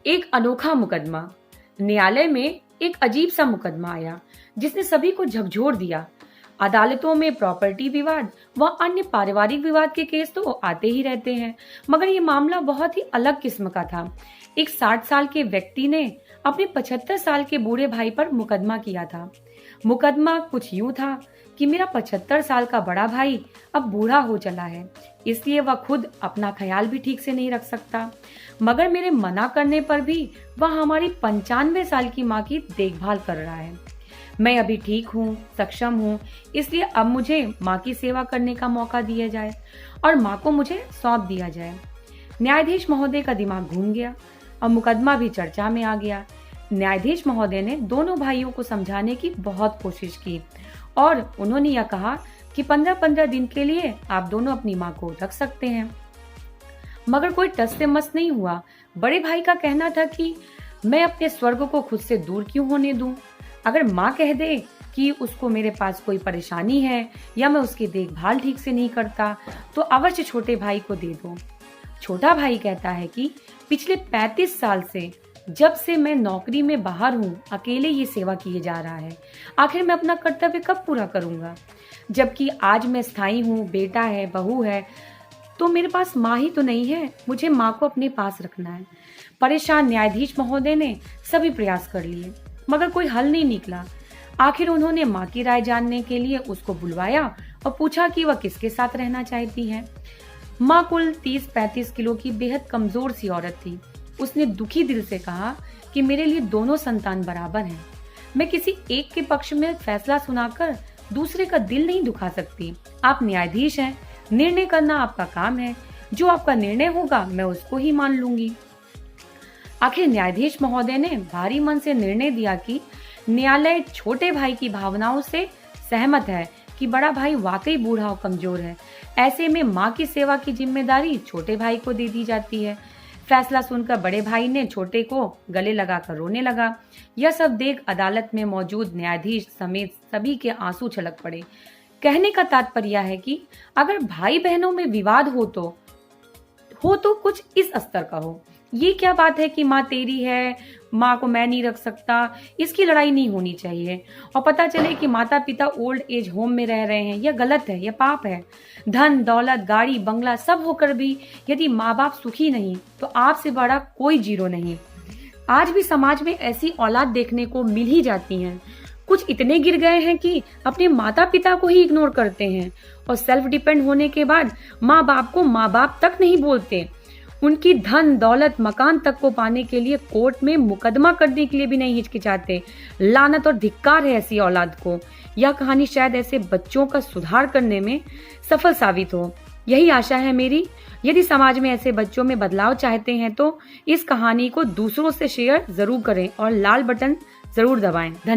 एक अनोखा मुकदमा। न्यायालय में एक अजीब सा मुकदमा आया जिसने सभी को झकझोर दिया। अदालतों में प्रॉपर्टी विवाद व अन्य पारिवारिक विवाद के केस तो आते ही रहते हैं, मगर ये मामला बहुत ही अलग किस्म का था। एक 60 साल के व्यक्ति ने अपने 75 साल के बूढ़े भाई पर मुकदमा किया था। मुकदमा कुछ यूं था कि मेरा 75 साल का बड़ा भाई अब बूढ़ा हो चला है, इसलिए वह खुद अपना ख्याल भी ठीक से नहीं रख सकता, मगर मेरे मना करने पर भी वह हमारी 95 साल की माँ की देखभाल कर रहा है। मैं अभी ठीक हूँ, सक्षम हूँ, इसलिए अब मुझे माँ की सेवा करने का मौका दिया जाए और माँ को मुझे सौंप दिया जाए। न्यायाधीश महोदय का दिमाग घूम गया और मुकदमा भी चर्चा में आ गया। न्यायाधीश महोदय ने दोनों भाइयों को समझाने की बहुत कोशिश की और उन्होंने यह कहा कि 15-15 दिन के लिए आप दोनों अपनी माँ को रख सकते हैं, मगर कोई टस से मस नहीं हुआ। बड़े भाई का कहना था कि मैं अपने स्वर्ग को खुद से दूर क्यों होने दूं? अगर माँ कह दे कि उसको मेरे पास कोई परेशानी है या मैं उसकी देखभाल ठीक से नहीं करता तो अवश्य छोटे भाई को दे दो। छोटा भाई कहता है कि पिछले 35 साल से जब से मैं नौकरी में बाहर हूँ अकेले ये सेवा किए जा रहा है, आखिर मैं अपना कर्तव्य कब पूरा करूंगा? जबकि आज मैं स्थायी हूँ, बेटा है, बहू है, तो मेरे पास माँ ही तो नहीं है, मुझे माँ को अपने पास रखना है। परेशान न्यायाधीश महोदय ने सभी प्रयास कर लिए मगर कोई हल नहीं निकला। आखिर उन्होंने माँ की राय जानने के लिए उसको बुलवाया और पूछा कि वह किसके साथ रहना चाहती है। माँ कुल 30-35 किलो की बेहद कमजोर सी औरत थी। उसने दुखी दिल से कहा कि मेरे लिए दोनों संतान बराबर हैं। मैं किसी एक के पक्ष में फैसला सुनाकर दूसरे का दिल नहीं दुखा सकती। आप न्यायाधीश हैं, निर्णय करना आपका काम है। जो आपका निर्णय होगा मैं उसको ही मान लूंगी। आखिर न्यायाधीश महोदय ने भारी मन से निर्णय दिया कि न्यायालय छोटे भाई की भावनाओं से सहमत है कि बड़ा भाई वाकई बूढ़ा और कमजोर है। ऐसे में माँ की सेवा की जिम्मेदारी छोटे भाई को दे दी जाती है। फैसला सुनकर बड़े भाई ने छोटे को गले लगाकर रोने लगा। यह सब देख अदालत में मौजूद न्यायाधीश समेत सभी के आंसू छलक पड़े। कहने का तात्पर्य है कि अगर भाई बहनों में विवाद हो तो कुछ इस स्तर का हो। ये क्या बात है कि माँ तेरी है, माँ को मैं नहीं रख सकता, इसकी लड़ाई नहीं होनी चाहिए। और पता चले कि माता पिता ओल्ड एज होम में रह रहे हैं, यह गलत है, यह पाप है। धन दौलत गाड़ी बंगला सब होकर भी यदि माँ बाप सुखी नहीं तो आपसे बड़ा कोई जीरो नहीं। आज भी समाज में ऐसी औलाद देखने को मिल ही जाती हैं। कुछ इतने गिर गए हैं कि अपने माता पिता को ही इग्नोर करते हैं और सेल्फ डिपेंड होने के बाद माँ बाप को माँ बाप तक नहीं बोलते। उनकी धन दौलत मकान तक को पाने के लिए कोर्ट में मुकदमा करने के लिए भी नहीं हिचकिचाते। लानत और धिक्कार है ऐसी औलाद को। यह कहानी शायद ऐसे बच्चों का सुधार करने में सफल साबित हो, यही आशा है मेरी। यदि समाज में ऐसे बच्चों में बदलाव चाहते हैं तो इस कहानी को दूसरों से शेयर जरूर करें और लाल बटन जरूर दबाएं। धन्यवाद।